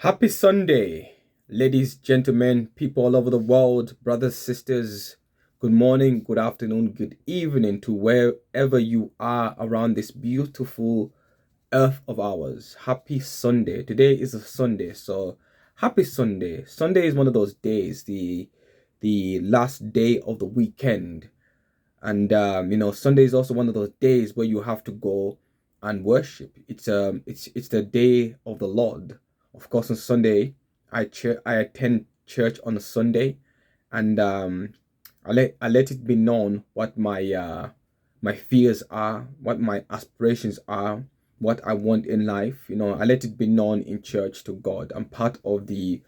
Happy Sunday, ladies, gentlemen, people all over the world, brothers, sisters. Good morning, good afternoon, good evening to wherever you are around this beautiful earth of ours. Happy Sunday. Today is a Sunday, so happy Sunday. Sunday is one of those days, the last day of the weekend. And Sunday is also one of those days where you have to go and worship. It's the day of the Lord. Of course, on Sunday, I attend church on a Sunday, and I let it be known what my fears are, what my aspirations are, what I want in life. I let it be known in church to God. I'm part of the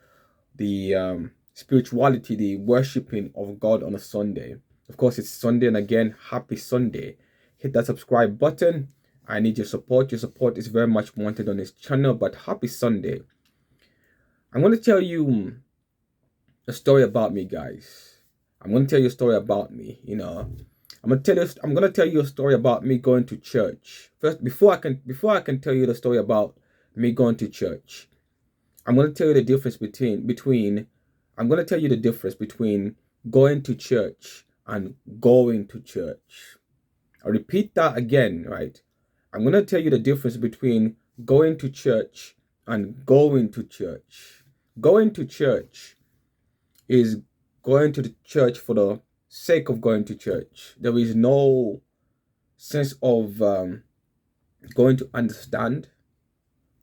spirituality, the worshiping of God on a Sunday. Of course, it's Sunday, and again, happy Sunday. Hit that subscribe button. I need your support. Your support is very much wanted on this channel, but happy Sunday. I'm going to tell you a story about me, guys. I'm going to tell you a story about me. I'm going to tell you a story about me going to church. First, before I can tell you the story about me going to church, I'm going to tell you the difference between I'm going to tell you the difference between going to church and going to church. I'll repeat that again, right? I'm going to tell you the difference between going to church and going to church. Going to church is going to the church for the sake of going to church. There is no sense of going to understand.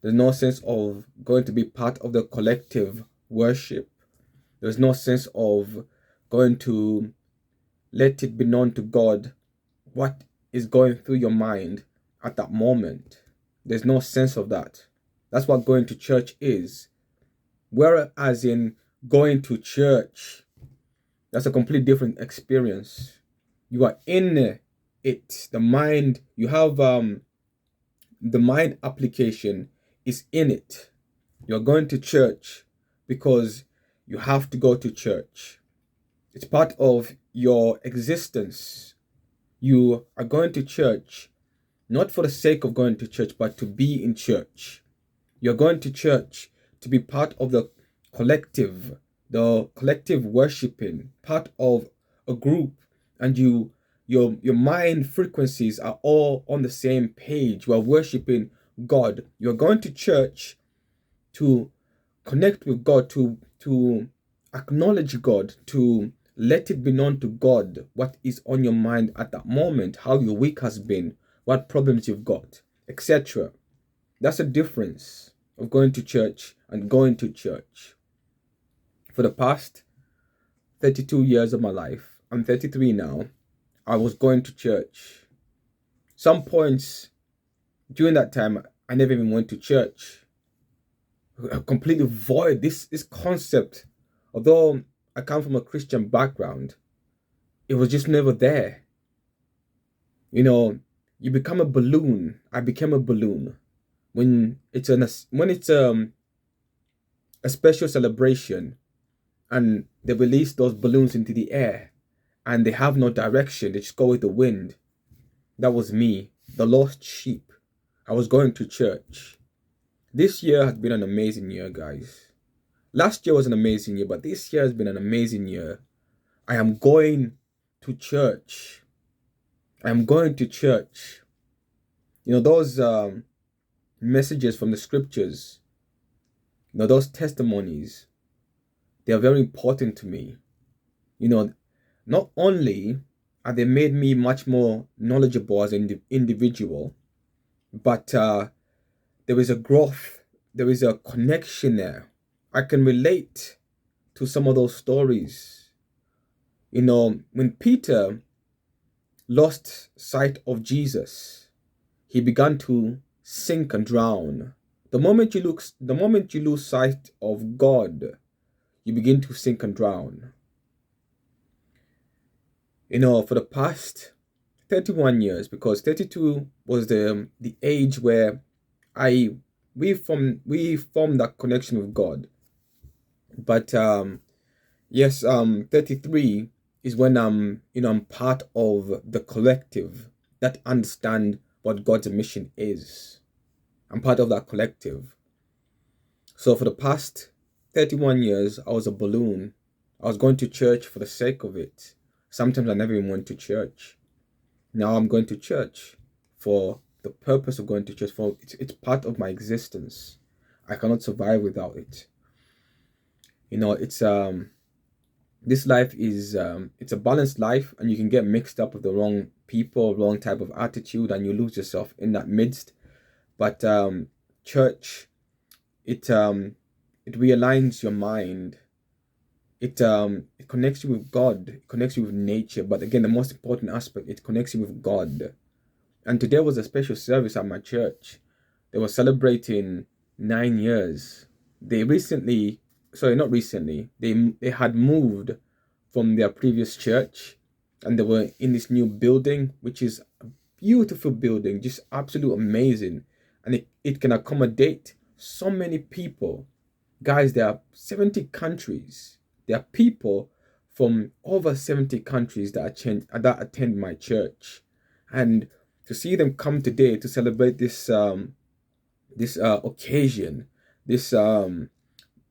There's no sense of going to be part of the collective worship. There's no sense of going to let it be known to God what is going through your mind at that moment. There's no sense of that. That's what going to church is. Whereas in going to church, that's a completely different experience. You are in it. The mind, you have the mind application is in it. You're going to church because you have to go to church. It's part of your existence. You are going to church not for the sake of going to church, but to be in church. You're going to church to be part of the collective worshiping, part of a group, and your mind frequencies are all on the same page. You are worshiping God. You're going to church to connect with God, to acknowledge God, to let it be known to God what is on your mind at that moment, how your week has been, what problems you've got, etc. That's the difference of going to church and going to church. For the past 32 years of my life, I'm 33 now, I was going to church. Some points during that time, I never even went to church. I completely void this concept. Although I come from a Christian background, it was just never there. You become a balloon. I became a balloon when it's a special celebration and they release those balloons into the air and they have no direction. They just go with the wind. That was me, the lost sheep. I was going to church. This year has been an amazing year, guys. Last year was an amazing year, but this year has been an amazing year. I am going to church. I am going to church. Those messages from the scriptures, those testimonies, they are very important to me. Not only have they made me much more knowledgeable as an individual, but there is a growth, there is a connection there. I can relate to some of those stories. When Peter lost sight of Jesus, he began to sink and drown. The moment you lose sight of God, you begin to sink and drown. For the past 31 years, because 32 was the age where we formed that connection with God. But yes, 33 is when I'm part of the collective that understand what God's mission is. I'm part of that collective. So for the past 31 years, I was a balloon. I was going to church for the sake of it. Sometimes I never even went to church. Now I'm going to church for the purpose of going to church. For it's part of my existence. I cannot survive without it. It's this life is it's a balanced life, and you can get mixed up with the wrong people, wrong type of attitude, and you lose yourself in that midst. But church, it realigns your mind. It connects you with God, it connects you with nature. But again, the most important aspect, it connects you with God. And today was a special service at my church. They were celebrating 9 years. They recently, sorry, not recently, they had moved from their previous church, and they were in this new building, which is a beautiful building, just absolute amazing. And it can accommodate so many people. Guys, there are 70 countries. There are people from over 70 countries that attend my church. And to see them come today to celebrate this occasion, this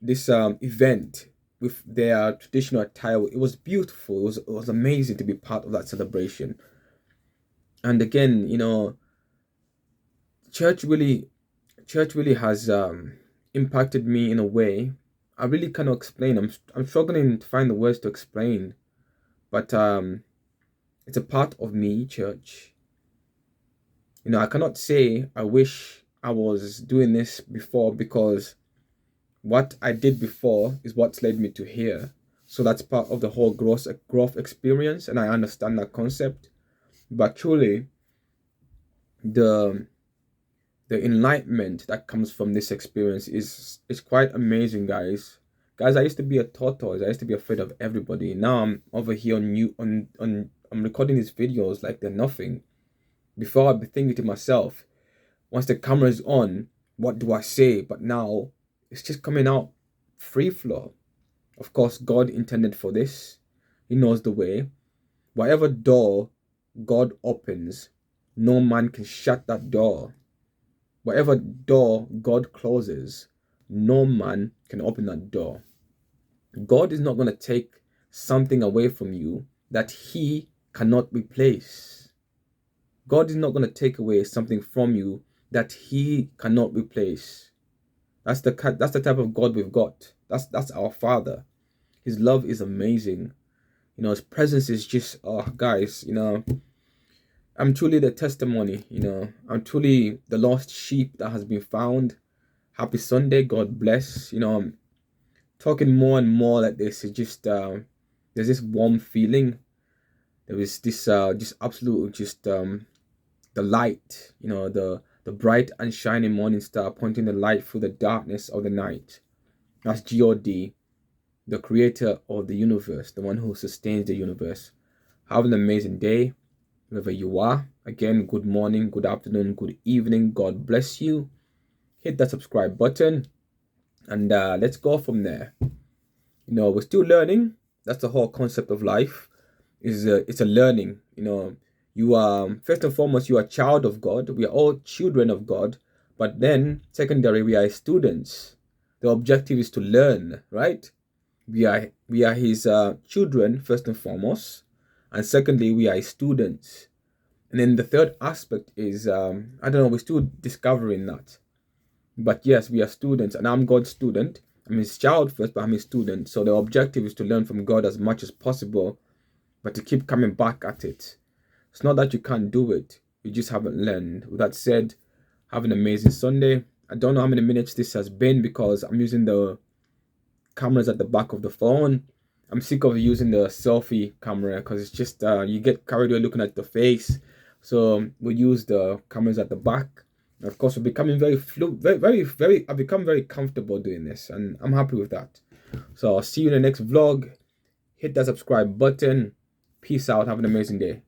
event with their traditional attire, it was beautiful. It was amazing to be part of that celebration. And again, church really has impacted me in a way I really cannot explain. I'm struggling to find the words to explain, but it's a part of me, church. I cannot say I wish I was doing this before, because what I did before is what's led me to here. So that's part of the whole growth experience, and I understand that concept. But truly, the enlightenment that comes from this experience is quite amazing, guys. I used to be a tortoise. I used to be afraid of everybody. Now I'm over here I'm recording these videos like they're nothing. Before I'd be thinking to myself, once the camera is on, what do I say? But now it's just coming out free flow. Of course, God intended for this. He knows the way. Whatever door God opens, no man can shut that door. Whatever door God closes, no man can open that door. God is not going to take something away from you that he cannot replace. God is not going to take away something from you that he cannot replace. That's the type of God we've got. That's our Father. His love is amazing. His presence is just, oh, guys, I'm truly the testimony. I'm truly the lost sheep that has been found. Happy Sunday. God bless. I'm talking more and more like this. It's just there's this warm feeling. There is this just absolute the light. The bright and shining morning star pointing the light through the darkness of the night. That's God, the creator of the universe, the one who sustains the universe. Have an amazing day, wherever you are. Again, good morning, good afternoon, good evening. God bless you. Hit that subscribe button, and let's go from there. We're still learning. That's the whole concept of life. It's a learning. You are, first and foremost, you are a child of God. We are all children of God. But then, secondary, we are students. The objective is to learn, right? We are his children, first and foremost. And secondly, we are his students. And then the third aspect is, I don't know, we're still discovering that. But yes, we are students, and I'm God's student. I'm his child first, but I'm his student. So the objective is to learn from God as much as possible, but to keep coming back at it. It's not that you can't do it, you just haven't learned. With that said, have an amazing Sunday. I don't know how many minutes this has been, because I'm using the cameras at the back of the phone. I'm sick of using the selfie camera, because it's just you get carried away looking at the face. So we'll use the cameras at the back. And of course, we're becoming I've become very comfortable doing this, and I'm happy with that. So I'll see you in the next vlog. Hit that subscribe button. Peace out. Have an amazing day.